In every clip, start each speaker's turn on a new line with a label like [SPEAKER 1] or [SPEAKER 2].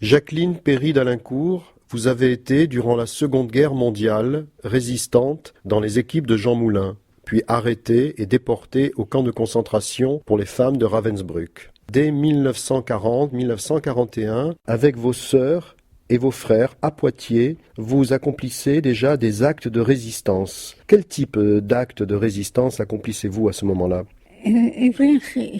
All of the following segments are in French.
[SPEAKER 1] Jacqueline Perry d'Alincourt, vous avez été, durant la Seconde Guerre mondiale, résistante dans les équipes de Jean Moulin, puis arrêtée et déportée au camp de concentration pour les femmes de Ravensbrück. Dès 1940-1941, avec vos sœurs et vos frères à Poitiers, vous accomplissez déjà des actes de résistance. Quel type d'actes de résistance accomplissez-vous à ce moment-là ?
[SPEAKER 2] Eh bien, c'est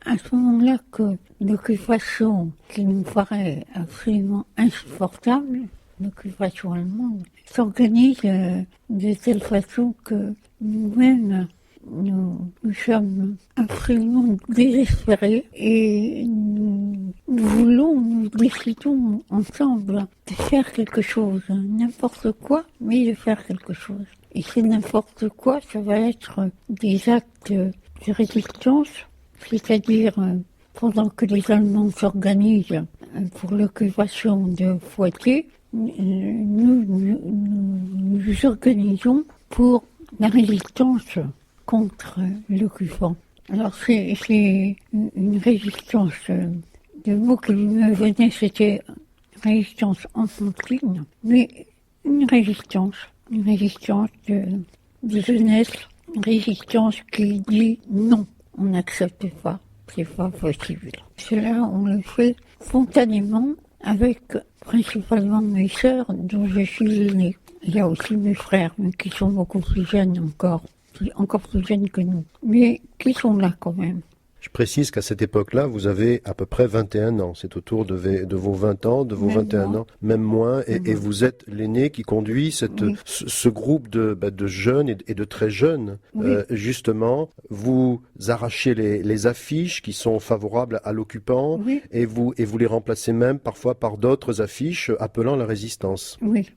[SPEAKER 2] à ce moment-là que l'occupation qui nous paraît absolument insupportable, l'occupation allemande, s'organise de telle façon que nous-mêmes, nous sommes absolument désespérés et nous décidons ensemble de faire quelque chose, n'importe quoi, mais de faire quelque chose. Et c'est n'importe quoi, ça va être des actes de résistance, c'est-à-dire pendant que les Allemands s'organisent pour l'occupation de Poitiers, nous organisons pour la résistance contre l'occupant. Alors c'est une résistance, le mot qui me venait c'était résistance enfantine, mais une résistance de jeunesse, une résistance qui dit non, on n'accepte pas, c'est pas possible. Cela on le fait spontanément avec principalement mes sœurs dont je suis l'aînée. Il y a aussi mes frères, mais qui sont beaucoup plus jeunes encore plus jeunes que nous, mais qui sont là quand même.
[SPEAKER 1] Je précise qu'à cette époque-là, vous avez à peu près 21 ans. C'est autour de vos 20 ans, de vos même 21 moins. Ans, même moins. Et vous êtes l'aîné qui conduit ce groupe de jeunes et de très jeunes. Oui. Justement, vous arrachez les affiches qui sont favorables à l'occupant, oui. et vous les remplacez même parfois par d'autres affiches appelant la résistance.
[SPEAKER 2] Oui,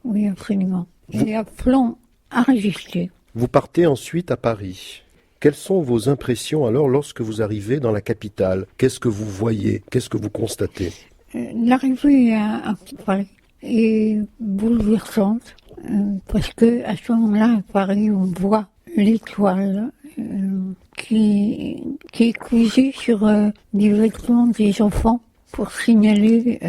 [SPEAKER 2] oui, absolument. Et appelant à résister.
[SPEAKER 1] Vous partez ensuite à Paris. Quelles sont vos impressions alors lorsque vous arrivez dans la capitale ? Qu'est-ce que vous voyez ? Qu'est-ce que vous constatez ?
[SPEAKER 2] L'arrivée à Paris est bouleversante parce que à ce moment-là, à Paris, on voit l'étoile qui est cousue sur les vêtements des enfants pour signaler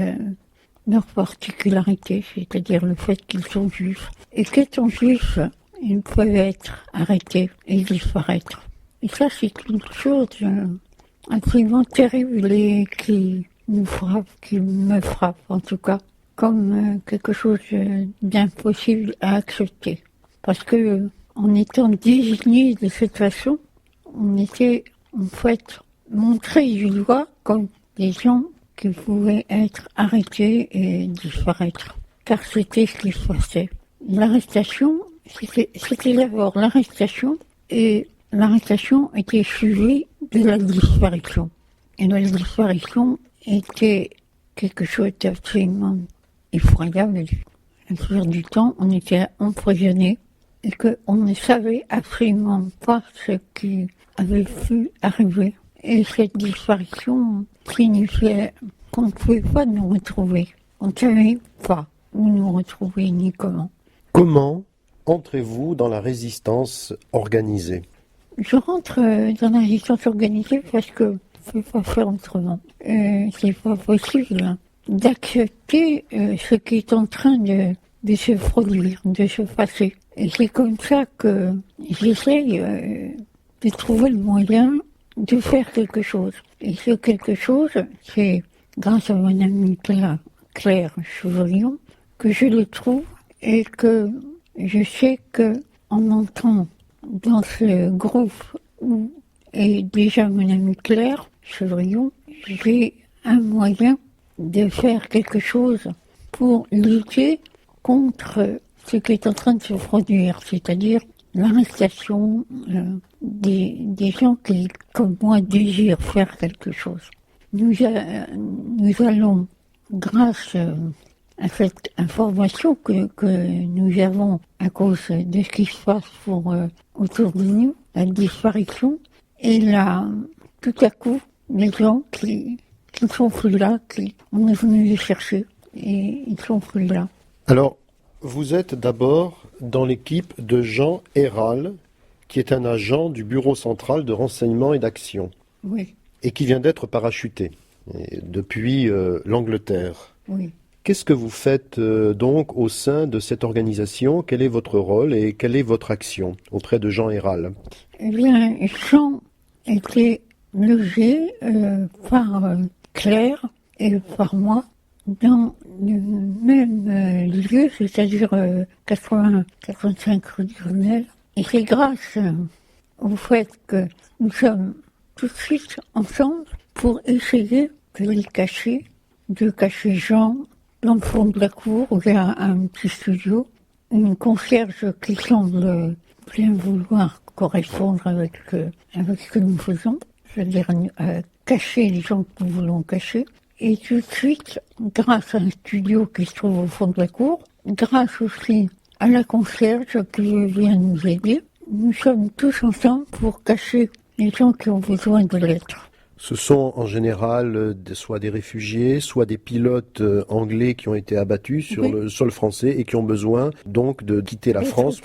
[SPEAKER 2] leur particularité, c'est-à-dire le fait qu'ils sont juifs. Et qu'étant juifs, ils peuvent être arrêtés et disparaître. Et ça, c'est une chose absolument terrible et qui nous frappe, qui me frappe en tout cas, comme quelque chose d'impossible à accepter. Parce que, en étant désignés de cette façon, on était en fait montrés du doigt comme des gens qui pouvaient être arrêtés et disparaître. Car c'était ce qui se passait. L'arrestation, c'était d'abord l'arrestation, et l'arrestation était suivie de la disparition. Et la disparition était quelque chose d'absolument effroyable. À travers du temps, on était emprisonnés et qu'on ne savait absolument pas ce qui avait pu arriver. Et cette disparition signifiait qu'on ne pouvait pas nous retrouver. On ne savait pas où nous retrouver ni comment.
[SPEAKER 1] Comment entrez-vous dans la résistance organisée ?
[SPEAKER 2] Je rentre dans la résistance organisée parce que je ne peux pas faire autrement. C'est pas possible d'accepter ce qui est en train de se produire, de se passer. Et c'est comme ça que j'essaye de trouver le moyen de faire quelque chose. Et ce quelque chose, c'est grâce à mon amie Claire Chevrillon que je le trouve et que je sais qu'en entrant dans ce groupe où est déjà mon amie Claire Chevrillon, j'ai un moyen de faire quelque chose pour lutter contre ce qui est en train de se produire, c'est-à-dire l'arrestation des gens qui, comme moi, désirent faire quelque chose. Nous allons, grâce à cette information que nous avons à cause de ce qui se passe autour de nous, la disparition, et là, tout à coup, les gens qui sont plus là, on est venu les chercher, et ils sont plus là.
[SPEAKER 1] Alors, vous êtes d'abord dans l'équipe de Jean Héral, qui est un agent du Bureau central de renseignement et d'action.
[SPEAKER 2] Oui.
[SPEAKER 1] Et qui vient d'être parachuté. Et depuis l'Angleterre.
[SPEAKER 2] Oui.
[SPEAKER 1] Qu'est-ce que vous faites donc au sein de cette organisation? Quel est votre rôle et quelle est votre action auprès de Jean Ayral?
[SPEAKER 2] Eh bien, Jean était logé par Claire et par moi dans le même lieu, c'est-à-dire 85 rue du Grenelle. Et c'est grâce au fait que nous sommes tout de suite ensemble pour essayer de cacher Jean dans le fond de la cour où il y a un petit studio, une concierge qui semble bien vouloir correspondre avec ce que nous faisons, c'est-à-dire cacher les gens que nous voulons cacher. Et tout de suite, grâce à un studio qui se trouve au fond de la cour, grâce aussi à la concierge qui vient nous aider, nous sommes tous ensemble pour cacher les gens qui ont besoin de l'être.
[SPEAKER 1] Ce sont en général soit des réfugiés, soit des pilotes anglais qui ont été abattus sur le sol français et qui ont besoin donc de quitter la France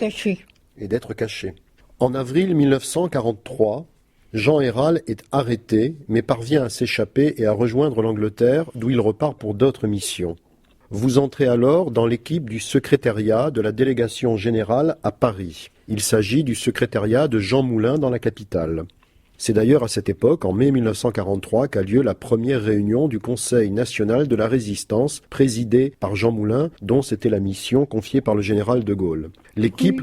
[SPEAKER 1] et d'être cachés. En avril 1943, Jean Ayral est arrêté, mais parvient à s'échapper et à rejoindre l'Angleterre, d'où il repart pour d'autres missions. Vous entrez alors dans l'équipe du secrétariat de la délégation générale à Paris. Il s'agit du secrétariat de Jean Moulin dans la capitale. C'est d'ailleurs à cette époque, en mai 1943, qu'a lieu la première réunion du Conseil national de la résistance, présidée par Jean Moulin, dont c'était la mission confiée par le général de Gaulle. L'équipe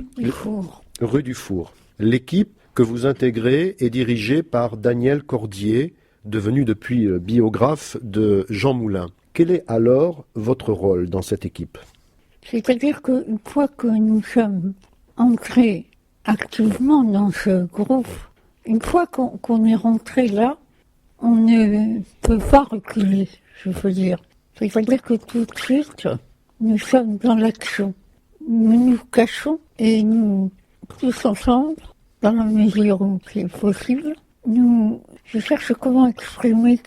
[SPEAKER 1] rue du Four. L'équipe que vous intégrez est dirigée par Daniel Cordier, devenu depuis biographe de Jean Moulin. Quel est alors votre rôle dans cette équipe?
[SPEAKER 2] C'est-à-dire qu'une fois que nous sommes entrés activement dans ce groupe, une fois qu'on est rentré là, on ne peut pas reculer, je veux dire. C'est-à-dire que tout de suite, nous sommes dans l'action. Nous nous cachons et nous, tous ensemble, dans la mesure où c'est possible, je cherche comment exprimer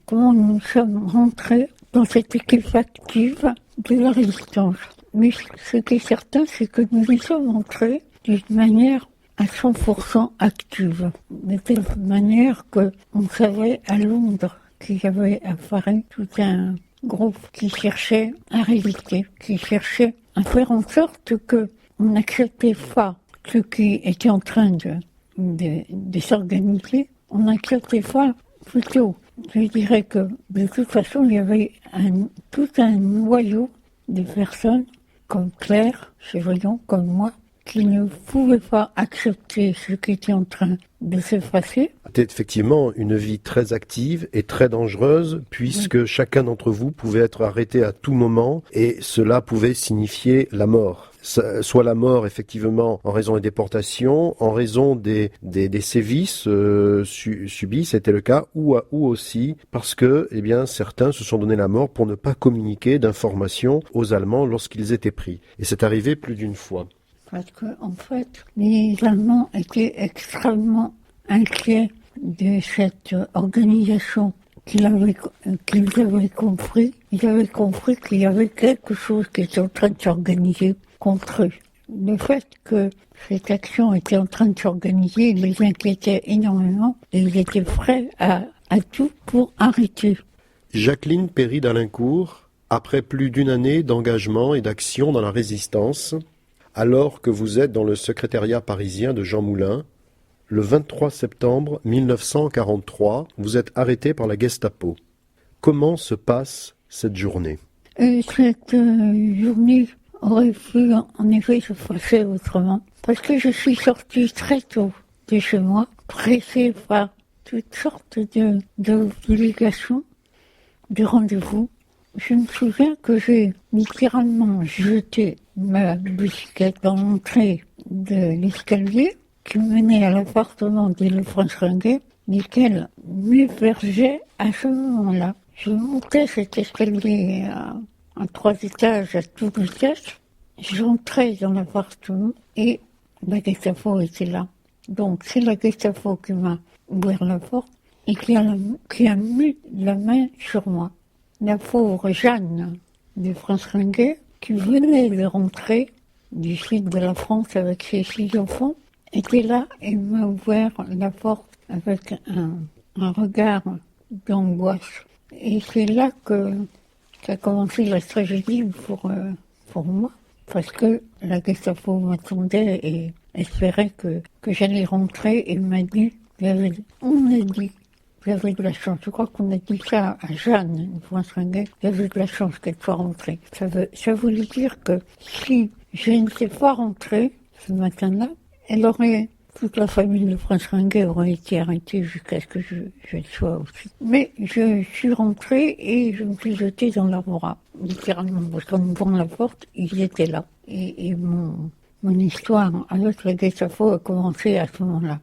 [SPEAKER 2] comment nous sommes rentrés dans cette équipe active de la résistance. Mais ce qui est certain, c'est que nous y sommes entrés d'une manière à 100% active, de telle manière qu'on savait à Londres qu'il y avait à Paris tout un groupe qui cherchait à résister, qui cherchait à faire en sorte qu'on n'acceptait pas ce qui était en train de s'organiser, on n'acceptait pas plutôt. Je dirais que de toute façon, il y avait tout un noyau de personnes comme Claire, Chevrillon, comme moi, qui ne pouvaient pas accepter ce qui était en train de se passer.
[SPEAKER 1] C'était effectivement une vie très active et très dangereuse, puisque chacun d'entre vous pouvait être arrêté à tout moment, et cela pouvait signifier la mort. Soit la mort, effectivement, en raison des déportations, en raison des sévices subis, c'était le cas, ou aussi parce que, eh bien, certains se sont donné la mort pour ne pas communiquer d'informations aux Allemands lorsqu'ils étaient pris. Et c'est arrivé plus d'une fois.
[SPEAKER 2] Parce qu'en fait, les Allemands étaient extrêmement inquiets de cette organisation qu'ils avaient compris. Ils avaient compris qu'il y avait quelque chose qui était en train de s'organiser contre eux. Le fait que cette action était en train de s'organiser les inquiétait énormément et ils étaient prêts à tout pour arrêter.
[SPEAKER 1] Jacqueline Perry d'Alincourt, après plus d'une année d'engagement et d'action dans la résistance, alors que vous êtes dans le secrétariat parisien de Jean Moulin, le 23 septembre 1943, vous êtes arrêté par la Gestapo. Comment se passe cette journée?
[SPEAKER 2] Cette journée aurait pu en effet se passer autrement, parce que je suis sortie très tôt de chez moi, pressée par toutes sortes d'obligations, de rendez-vous. Je me souviens que j'ai littéralement jeté ma bicyclette dans l'entrée de l'escalier qui menait à l'appartement de Lefranche-Ringuet, lequel m'hébergeait à ce moment-là. Je montais cet escalier à 3 étages à toute vitesse. J'entrais dans l'appartement et la Gestapo était là. Donc c'est la Gestapo qui m'a ouvert la porte et qui a mis la main sur moi. La pauvre Jeanne de France-Ringuet, qui venait de rentrer du sud de la France avec ses 6 enfants, était là et m'a ouvert la porte avec un regard d'angoisse. Et c'est là qu'a commencé la tragédie pour moi, parce que la Gestapo m'attendait et espérait que j'allais rentrer et m'a dit, on a dit, j'avais de la chance. Je crois qu'on a dit ça à Jeanne, une fois j'avais de la chance qu'elle soit rentrée. Ça voulait dire que si je n'étais pas rentrée ce matin-là, toute la famille de Prince Ringuet aurait été arrêtée jusqu'à ce que je le sois aussi. Mais je suis rentrée et je me suis jetée dans leurs bras, littéralement, parce qu'en ouvrant la porte, ils étaient là. Et mon histoire avec la Gestapo a commencé à ce moment-là.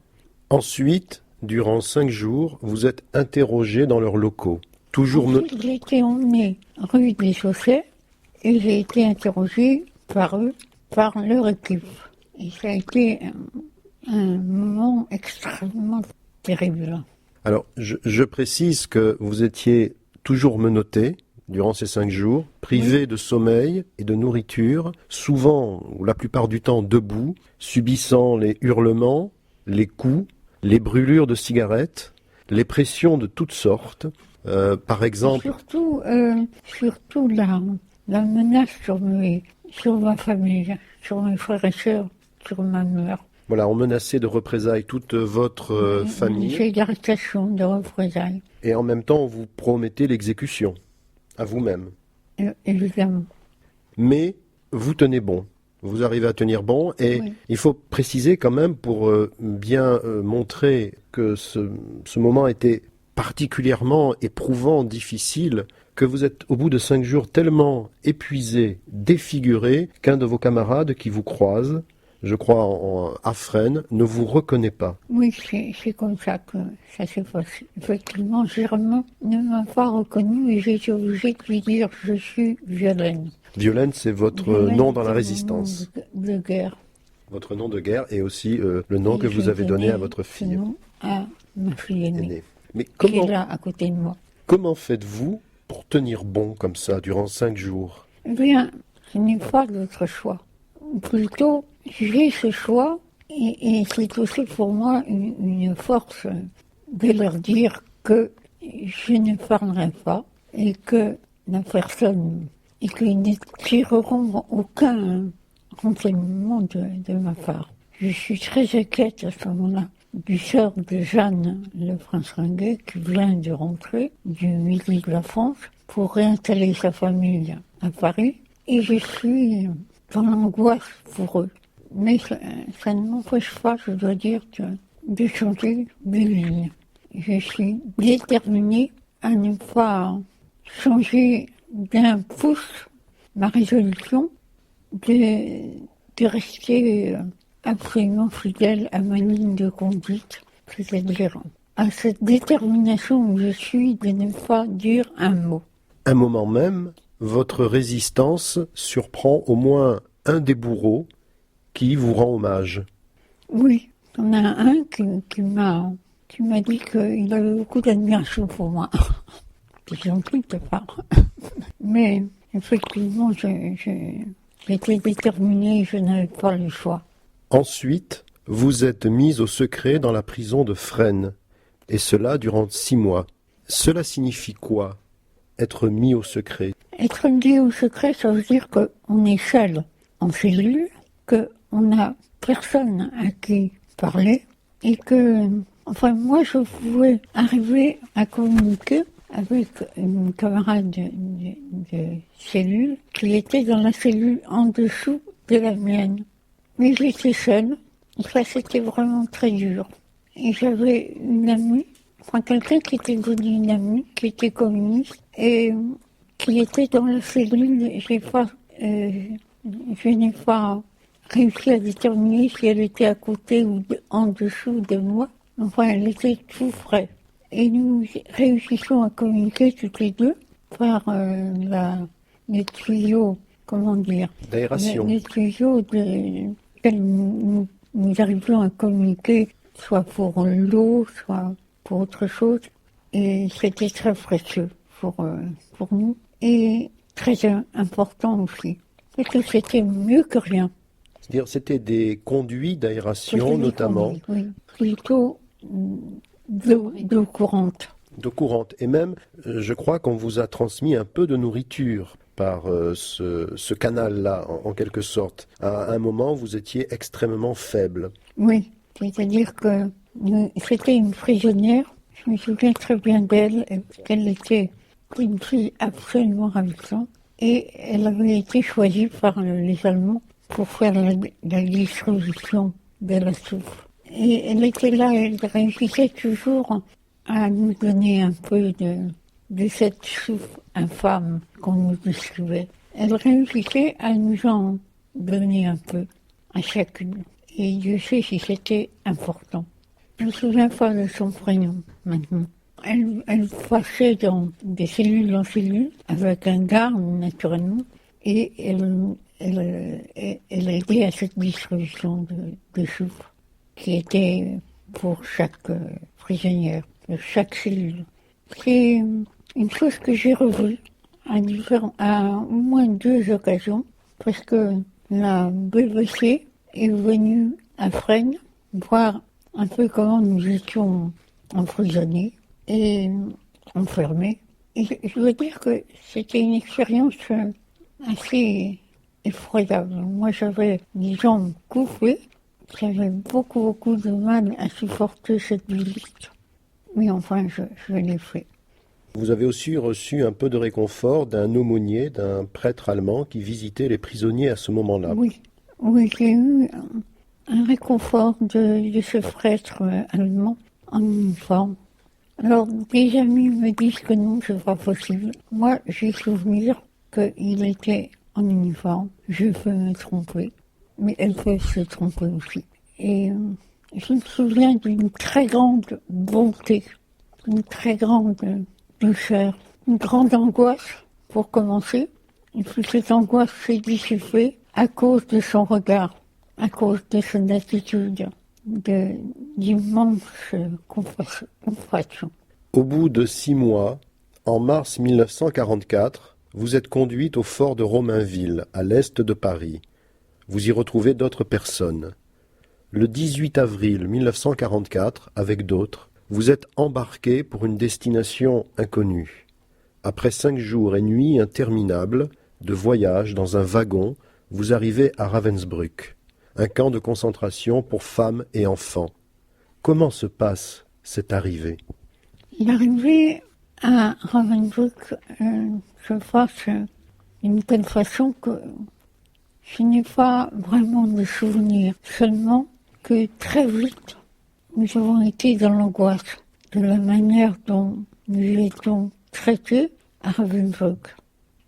[SPEAKER 1] Ensuite, durant 5 jours, vous êtes interrogé dans leurs locaux.
[SPEAKER 2] Ensuite, j'ai été emmenée rue des Chaussées et j'ai été interrogée par eux, par leur équipe. Et ça a été un moment extrêmement terrible.
[SPEAKER 1] Alors, je précise que vous étiez toujours menotté durant ces 5 jours, privé de sommeil et de nourriture, souvent, ou la plupart du temps, debout, subissant les hurlements, les coups, les brûlures de cigarettes, les pressions de toutes sortes. Par exemple...
[SPEAKER 2] Surtout la menace sur ma famille, sur mes frères et sœurs, sur ma mère.
[SPEAKER 1] Voilà, on menaçait de représailles toute votre famille.
[SPEAKER 2] J'ai d'arrestation, de représailles.
[SPEAKER 1] Et en même temps, on vous promettait l'exécution, à vous-même.
[SPEAKER 2] Évidemment.
[SPEAKER 1] Mais vous tenez bon. Vous arrivez à tenir bon. Et il faut préciser quand même, pour bien montrer que ce moment était particulièrement éprouvant, difficile, que vous êtes au bout de 5 jours tellement épuisé, défiguré, qu'un de vos camarades qui vous croise, je crois à Fresnes, ne vous reconnaît pas.
[SPEAKER 2] Oui, c'est comme ça que ça s'est passé. Effectivement, Germain ne m'a pas reconnu et j'ai été obligée de lui dire « je suis Violaine ».
[SPEAKER 1] Violaine, c'est votre nom dans la résistance.
[SPEAKER 2] De guerre.
[SPEAKER 1] Votre nom de guerre et aussi le nom que vous avez donné à votre fille.
[SPEAKER 2] Nom à ma fille aînée.
[SPEAKER 1] Mais
[SPEAKER 2] qui est là, à côté de moi.
[SPEAKER 1] Comment faites-vous pour tenir bon comme ça durant 5 jours?
[SPEAKER 2] Eh bien, je n'ai pas d'autre choix. Plutôt, j'ai ce choix et c'est aussi pour moi une force de leur dire que je ne parlerai pas et que la personne et qu'ils ne tireront aucun renseignement de ma part. Je suis très inquiète à ce moment-là du sort de Jeanne, le prince Ringuet, qui vient de rentrer du midi de la France pour réinstaller sa famille à Paris. Et je suis dans l'angoisse pour eux. Mais ça ne m'empêche pas, je dois dire, de changer de ligne. Je suis déterminée à ne pas changer d'un pouce ma résolution de rester absolument fidèle à ma ligne de conduite, c'est-à-dire à cette détermination où je suis de ne pas dire un mot.
[SPEAKER 1] Un moment même, votre résistance surprend au moins un des bourreaux qui vous rend hommage.
[SPEAKER 2] Oui, il y en a un qui m'a dit qu'il avait beaucoup d'admiration pour moi. C'est gentil de ta part. Mais effectivement, j'étais déterminée, je n'avais pas le choix.
[SPEAKER 1] Ensuite, vous êtes mise au secret dans la prison de Fresnes, et cela durant 6 mois. Cela signifie quoi, être mis au secret?
[SPEAKER 2] Être mis au secret, ça veut dire qu'on est seul en cellule, qu'on n'a personne à qui parler, et que, enfin, moi, je pouvais arriver à communiquer avec une camarade de cellule qui était dans la cellule en dessous de la mienne. Mais j'étais seule, et ça c'était vraiment très dur. Et j'avais une amie, enfin quelqu'un qui était devenu une amie, qui était communiste, et qui était dans la cellule. Je n'ai pas réussi à déterminer si elle était à côté ou en dessous de moi. Enfin, elle était tout près. Et nous réussissons à communiquer toutes les deux par les tuyaux, comment dire,
[SPEAKER 1] d'aération.
[SPEAKER 2] Les tuyaux nous arrivions à communiquer, soit pour l'eau, soit pour autre chose. Et c'était très précieux pour nous. Et très important aussi. Parce que c'était mieux que rien.
[SPEAKER 1] C'est-à-dire, c'était des conduits d'aération, notamment.
[SPEAKER 2] Oui, plutôt d'eau courante.
[SPEAKER 1] d'eau courante. Et même, je crois qu'on vous a transmis un peu de nourriture par ce canal-là, en quelque sorte. À un moment, vous étiez extrêmement faible.
[SPEAKER 2] Oui, c'est-à-dire que c'était une prisonnière, je me souviens très bien d'elle, qu'elle était une fille absolument ravissante, et elle avait été choisie par les Allemands pour faire la distribution de la soupe. Et elle était là, elle réussissait toujours à nous donner un peu de cette soupe infâme qu'on nous distribuait. Elle réussissait à nous en donner un peu à chacune. Et Dieu sait si c'était important. Je ne me souviens pas de son prénom maintenant. Elle passait dans des cellules en cellules, avec un garde naturellement, et elle aidait à cette distribution de soupe, qui était pour chaque prisonnière, de chaque cellule. C'est une chose que j'ai revue à au moins 2 occasions, parce que la BBC est venue à Fresnes voir un peu comment nous étions emprisonnés et enfermés. Et je veux dire que c'était une expérience assez effroyable. Moi, j'avais les jambes coupées, j'avais beaucoup de mal à supporter cette visite. Mais enfin, je l'ai fait.
[SPEAKER 1] Vous avez aussi reçu un peu de réconfort d'un aumônier, d'un prêtre allemand qui visitait les prisonniers à ce moment-là.
[SPEAKER 2] Oui, j'ai eu un réconfort de ce prêtre allemand en uniforme. Alors, des amis me disent que non, c'est pas possible. Moi, j'ai souvenir qu'il était en uniforme. Je peux me tromper, mais elles peuvent se tromper aussi. Et je me souviens d'une très grande bonté, une très grande douceur, une grande angoisse, pour commencer. Et puis cette angoisse s'est dissipée à cause de son regard, à cause de son attitude d'immense compassion.
[SPEAKER 1] Au bout de 6 mois, en mars 1944, vous êtes conduite au fort de Romainville, à l'est de Paris. Vous y retrouvez d'autres personnes. Le 18 avril 1944, avec d'autres, vous êtes embarqués pour une destination inconnue. Après 5 jours et nuits interminables de voyage dans un wagon, vous arrivez à Ravensbrück, un camp de concentration pour femmes et enfants. Comment se passe cette arrivée ?
[SPEAKER 2] L'arrivée à Ravensbrück se passe d'une telle façon que je n'ai pas vraiment de souvenirs, seulement que très vite, nous avons été dans l'angoisse de la manière dont nous étions traités à Ravensbrück.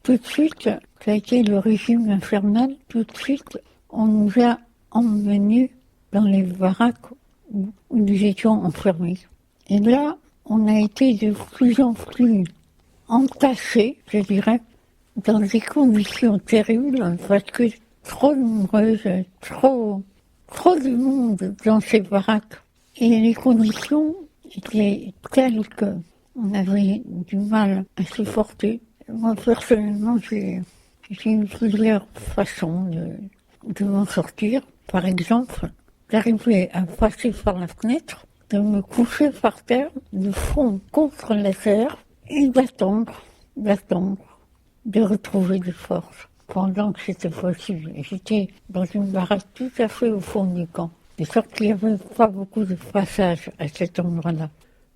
[SPEAKER 2] Tout de suite, ça a été le régime infernal, tout de suite, on nous a emmenés dans les baraques où nous étions enfermés. Et là, on a été de plus en plus entassés, je dirais, dans des conditions terribles, parce que trop nombreuses, trop de monde dans ces baraques. Et les conditions étaient telles qu'on avait du mal à supporter. Moi, personnellement, j'ai eu plusieurs façons de m'en sortir. Par exemple, d'arriver à passer par la fenêtre, de me coucher par terre, le front contre la terre, et d'attendre, de retrouver des forces. Pendant que c'était possible. J'étais dans une baraque tout à fait au fond du camp. De sorte qu'il n'y avait pas beaucoup de passages à cet endroit-là.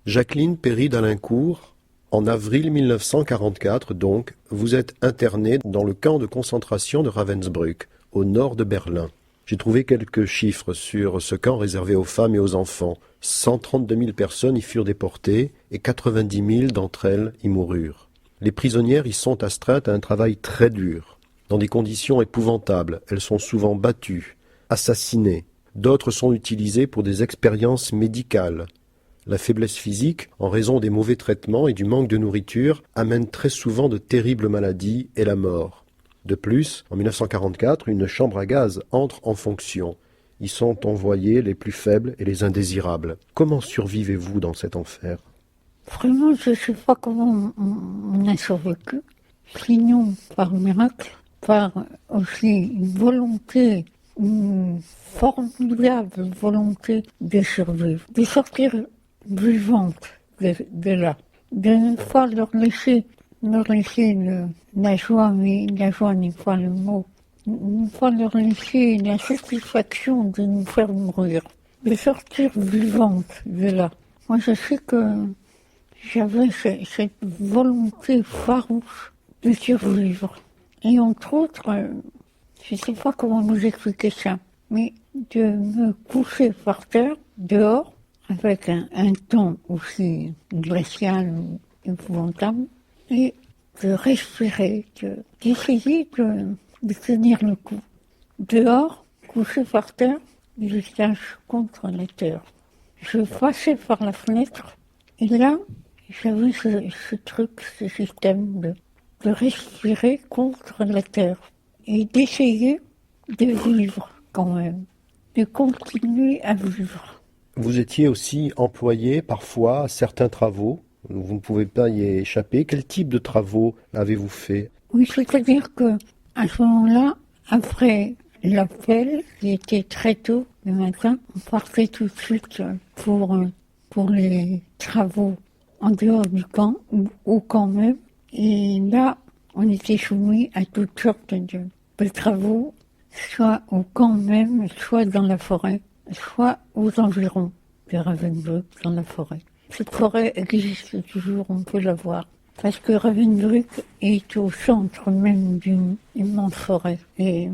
[SPEAKER 1] Jacqueline Perry-d'Alincourt, en avril 1944, donc, vous êtes internée dans le camp de concentration de Ravensbrück, au nord de Berlin. J'ai trouvé quelques chiffres sur ce camp réservé aux femmes et aux enfants. 132 000 personnes y furent déportées et 90 000 d'entre elles y moururent. Les prisonnières y sont astreintes à un travail très dur. Dans des conditions épouvantables, elles sont souvent battues, assassinées. D'autres sont utilisées pour des expériences médicales. La faiblesse physique, en raison des mauvais traitements et du manque de nourriture, amène très souvent de terribles maladies et la mort. De plus, en 1944, une chambre à gaz entre en fonction. Y sont envoyés les plus faibles et les indésirables. Comment survivez-vous dans cet enfer ?
[SPEAKER 2] Vraiment, je ne sais pas comment on a survécu. Sinon, par miracle, par aussi une volonté, une formidable volonté de survivre, de sortir vivante de là. de ne pas leur laisser la joie, mais la joie n'est pas le mot, ne pas leur laisser la satisfaction de nous faire mourir, de sortir vivante de là. Moi, je sais que j'avais cette volonté farouche de survivre. Et entre autres, je ne sais pas comment vous expliquer ça, mais de me coucher par terre, dehors, avec un temps aussi glacial, épouvantable, et de respirer, d'essayer de tenir le coup. Dehors, couché par terre, le visage contre la terre. Je passais par la fenêtre, et là, j'avais ce truc, ce système de respirer contre la terre et d'essayer de vivre quand même, de continuer à vivre.
[SPEAKER 1] Vous étiez aussi employé parfois à certains travaux. Vous ne pouvez pas y échapper. Quel type de travaux avez-vous fait?
[SPEAKER 2] Oui, c'est-à-dire que à ce moment-là, après l'appel, qui était très tôt le matin, on partait tout de suite pour les travaux en dehors du camp, ou au camp même. Et là, on était soumis à toutes sortes de travaux, soit au camp même, soit dans la forêt, soit aux environs de Ravensbrück, dans la forêt. Cette forêt existe toujours, on peut la voir. Parce que Ravensbrück est au centre même d'une immense forêt. Et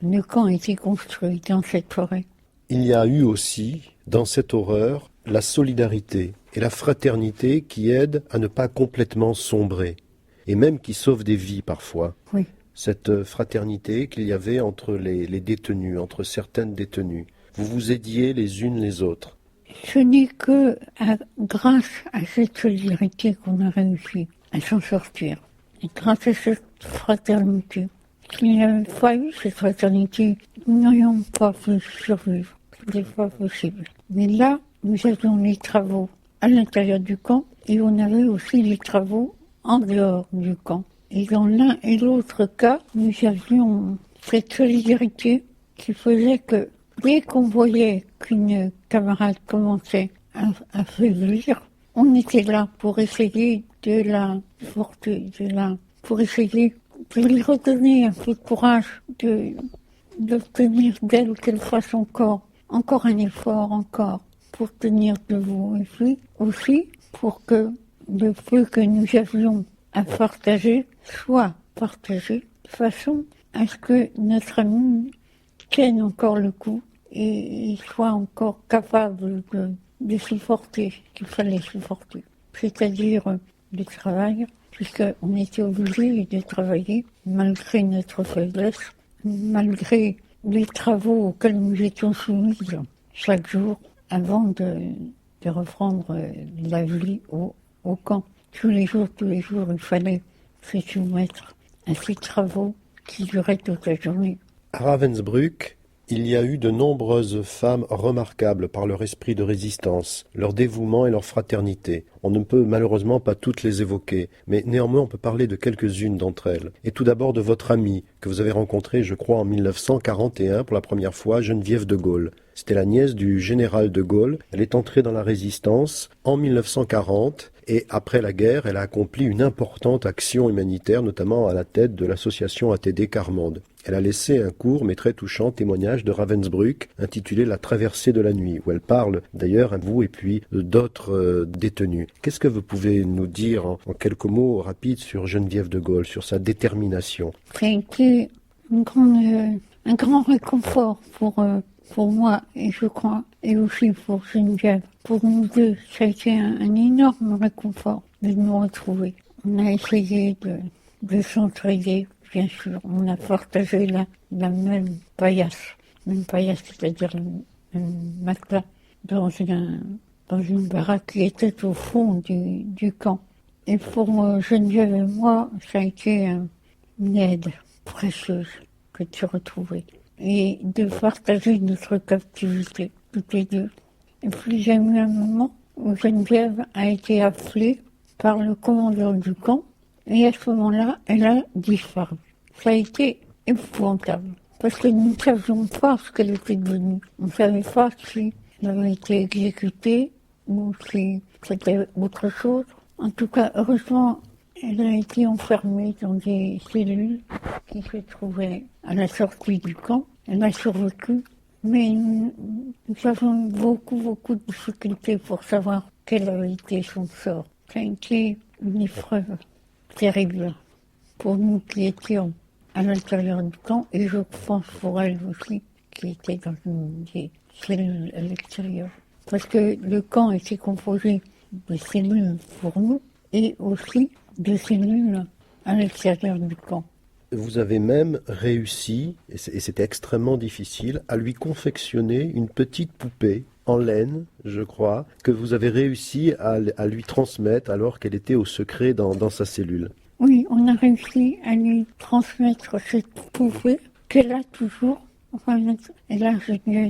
[SPEAKER 2] le camp a été construit dans cette forêt.
[SPEAKER 1] Il y a eu aussi, dans cette horreur, la solidarité et la fraternité qui aident à ne pas complètement sombrer, et même qui sauvent des vies parfois.
[SPEAKER 2] Oui.
[SPEAKER 1] Cette fraternité qu'il y avait entre les détenus, entre certaines détenues. Vous vous aidiez les unes les autres.
[SPEAKER 2] Ce n'est que grâce à cette solidarité qu'on a réussi à s'en sortir. Et grâce à cette fraternité. S'il n'y avait pas eu cette fraternité, nous n'aurions pas pu survivre. Ce n'était pas possible. Mais là, nous avions les travaux à l'intérieur du camp et on avait aussi les travaux en dehors du camp. Et dans l'un et l'autre cas, nous avions cette solidarité qui faisait que dès qu'on voyait qu'une camarade commençait à faiblir, on était là pour essayer de la porter, pour essayer de lui redonner un peu de courage, d'obtenir d'elle qu'elle fasse encore un effort, encore, pour tenir debout. Et puis aussi pour que le peu que nous avions à partager soit partagé de façon à ce que notre ami tienne encore le coup et soit encore capable de supporter ce qu'il fallait supporter. C'est-à-dire le travail, puisqu'on était obligé de travailler malgré notre faiblesse, malgré les travaux auxquels nous étions soumis chaque jour avant de reprendre la vie au camp. Tous les jours, il fallait se soumettre à ces travaux qui duraient toute la journée.
[SPEAKER 1] À Ravensbrück, il y a eu de nombreuses femmes remarquables par leur esprit de résistance, leur dévouement et leur fraternité. On ne peut malheureusement pas toutes les évoquer, mais néanmoins on peut parler de quelques-unes d'entre elles. Et tout d'abord de votre amie, que vous avez rencontrée, je crois, en 1941 pour la première fois, Geneviève de Gaulle. C'était la nièce du général de Gaulle. Elle est entrée dans la résistance en 1940 et après la guerre, elle a accompli une importante action humanitaire, notamment à la tête de l'association ATD Carmande. Elle a laissé un court mais très touchant témoignage de Ravensbrück intitulé La traversée de la nuit, où elle parle d'ailleurs à vous et puis d'autres détenus. Qu'est-ce que vous pouvez nous dire en quelques mots rapides sur Geneviève de Gaulle, sur sa détermination?
[SPEAKER 2] Ça a été un grand réconfort pour moi et je crois, et aussi pour Geneviève. Pour nous deux, ça a été un énorme réconfort de nous retrouver. On a essayé de s'entraider, bien sûr. On a partagé la même paillasse, c'est-à-dire un matelas dans une baraque qui était au fond du camp. Et pour Geneviève et moi, ça a été une aide précieuse que de se retrouver et de partager notre captivité, toutes les deux. Et puis j'ai eu un moment où Geneviève a été appelée par le commandeur du camp et à ce moment-là, elle a disparu. Ça a été épouvantable parce que nous ne savions pas ce qu'elle était devenue. On ne savait pas si elle avait été exécutée ou si c'était autre chose. En tout cas, heureusement, elle a été enfermée dans des cellules qui se trouvaient à la sortie du camp. Elle a survécu, mais nous avons eu beaucoup de difficultés pour savoir quel a été son sort. Ça a été une épreuve terrible pour nous qui étions à l'intérieur du camp, et je pense pour elle aussi, qui était dans des cellules à l'extérieur. Parce que le camp était composé de cellules pour nous et aussi de cellules à l'extérieur du camp.
[SPEAKER 1] Vous avez même réussi, et c'était extrêmement difficile, à lui confectionner une petite poupée en laine, je crois, que vous avez réussi à lui transmettre alors qu'elle était au secret dans sa cellule.
[SPEAKER 2] Oui, on a réussi à lui transmettre cette poupée qu'elle a toujours. Enfin, elle a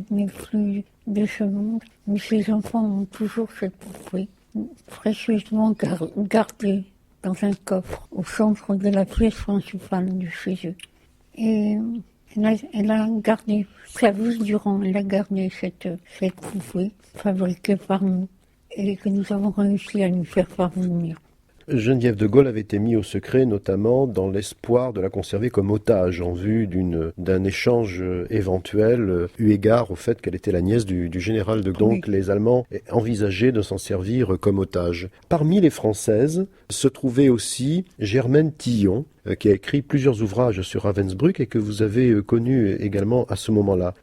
[SPEAKER 2] n'est plus de ce monde, mais ses enfants ont toujours cette poupée, précieusement gardée dans un coffre au centre de la pièce principale de chez eux. Et elle a gardé, sa vie durant, elle a gardé cette poupée fabriquée par nous et que nous avons réussi à lui faire parvenir.
[SPEAKER 1] Geneviève de Gaulle avait été mise au secret, notamment dans l'espoir de la conserver comme otage, en vue d'un échange éventuel, eu égard au fait qu'elle était la nièce du général de Gaulle. Donc les Allemands envisageaient de s'en servir comme otage. Parmi les Françaises se trouvait aussi Germaine Tillon, qui a écrit plusieurs ouvrages sur Ravensbrück et que vous avez connu également à ce moment-là.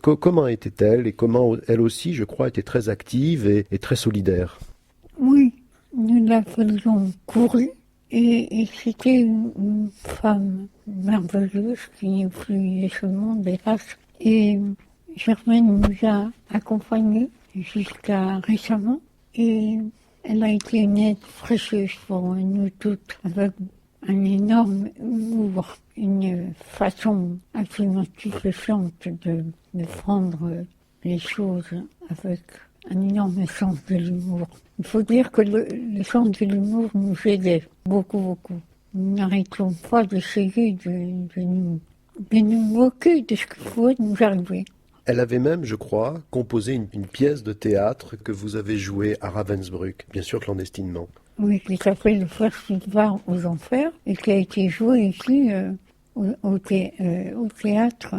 [SPEAKER 1] Comment était-elle et comment elle aussi, je crois, était très active et très solidaire?
[SPEAKER 2] Oui. Nous la faisions courir et c'était une femme merveilleuse qui n'est plus de ce monde, hélas. Et Germaine nous a accompagnés jusqu'à récemment et elle a été une aide précieuse pour nous toutes, avec un énorme humour, une façon absolument stupéfiante de prendre les choses avec un énorme sens de l'humour. Il faut dire que le sens de l'humour nous aidait beaucoup. Nous n'arrêtions pas d'essayer de nous moquer de ce qui pouvait nous arriver.
[SPEAKER 1] Elle avait même, je crois, composé une pièce de théâtre que vous avez jouée à Ravensbrück, bien sûr clandestinement.
[SPEAKER 2] Oui, qui s'appelle Le Festival aux Enfers et qui a été joué ici au théâtre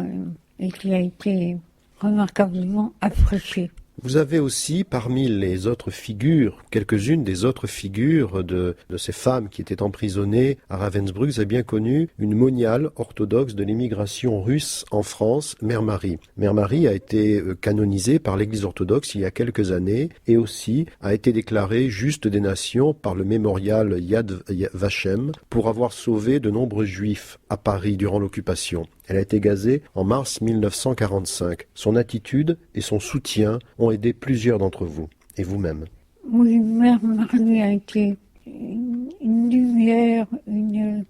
[SPEAKER 2] et qui a été remarquablement apprécié.
[SPEAKER 1] Vous avez aussi, parmi les autres figures, quelques-unes des autres figures de ces femmes qui étaient emprisonnées à Ravensbrück, vous avez bien connu une moniale orthodoxe de l'immigration russe en France, Mère Marie. Mère Marie a été canonisée par l'Église orthodoxe il y a quelques années et aussi a été déclarée juste des nations par le mémorial Yad Vashem pour avoir sauvé de nombreux juifs à Paris durant l'occupation. Elle a été gazée en mars 1945. Son attitude et son soutien ont aidé plusieurs d'entre vous, et vous-même.
[SPEAKER 2] Oui, Mère Marie a été une lumière, une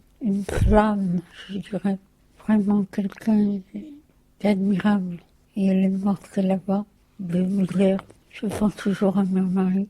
[SPEAKER 2] flamme, je dirais. Vraiment quelqu'un d'admirable. Et elle est morte là-bas, de Mulher. Je pense toujours à Mère Marie.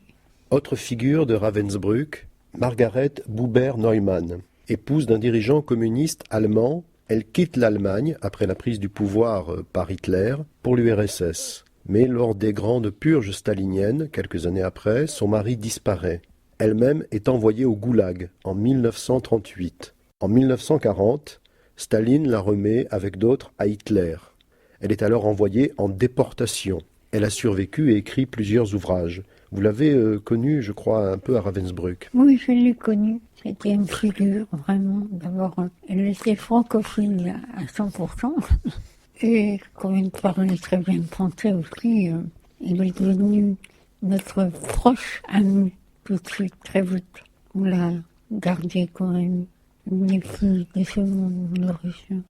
[SPEAKER 1] Autre figure de Ravensbrück, Margaret Buber-Neumann. Épouse d'un dirigeant communiste allemand, elle quitte l'Allemagne après la prise du pouvoir par Hitler pour l'URSS. Mais lors des grandes purges staliniennes, quelques années après, son mari disparaît. Elle-même est envoyée au Goulag en 1938. En 1940, Staline la remet avec d'autres à Hitler. Elle est alors envoyée en déportation. Elle a survécu et écrit plusieurs ouvrages. Vous l'avez connue, je crois, un peu à Ravensbrück.
[SPEAKER 2] Oui, je l'ai connue. C'était une figure, vraiment. D'abord, elle était francophile à 100%. Et comme elle parlait très bien français aussi, elle est devenue notre proche amie tout de suite, très vite. On l'a gardée quand même une fille de ce monde mauricien.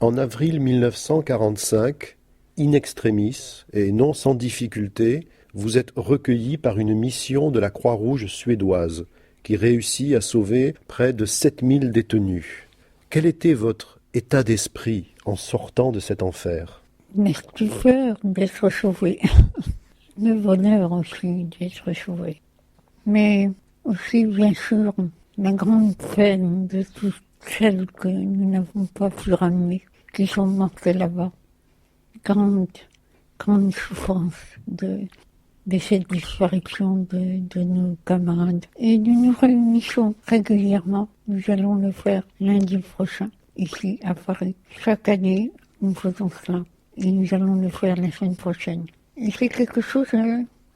[SPEAKER 1] En avril 1945, in extremis, et non sans difficulté, vous êtes recueilli par une mission de la Croix-Rouge suédoise qui réussit à sauver près de 7000 détenus. Quel était votre état d'esprit en sortant de cet enfer?
[SPEAKER 2] La stupeur d'être sauvé, le bonheur aussi d'être sauvé, mais aussi bien sûr la grande peine de toutes celles que nous n'avons pas pu ramener, qui sont mortes là-bas. Grande souffrance de de cette disparition de nos camarades. Et nous nous réunissons régulièrement. Nous allons le faire lundi prochain, ici à Paris. Chaque année, nous faisons cela. Et nous allons le faire la semaine prochaine. Et c'est quelque chose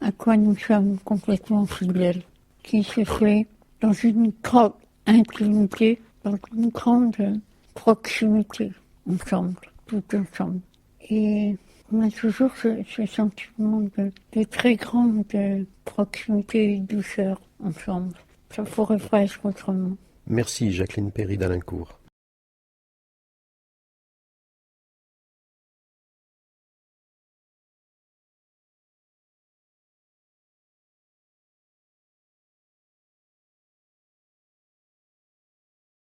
[SPEAKER 2] à quoi nous sommes complètement fidèles, qui se fait dans une grande intimité, dans une grande proximité, ensemble, tout ensemble. Et on a toujours ce sentiment de très grande proximité et douceur ensemble. Ça ne pourrait pas être autrement.
[SPEAKER 1] Merci Jacqueline Perry d'Alincourt.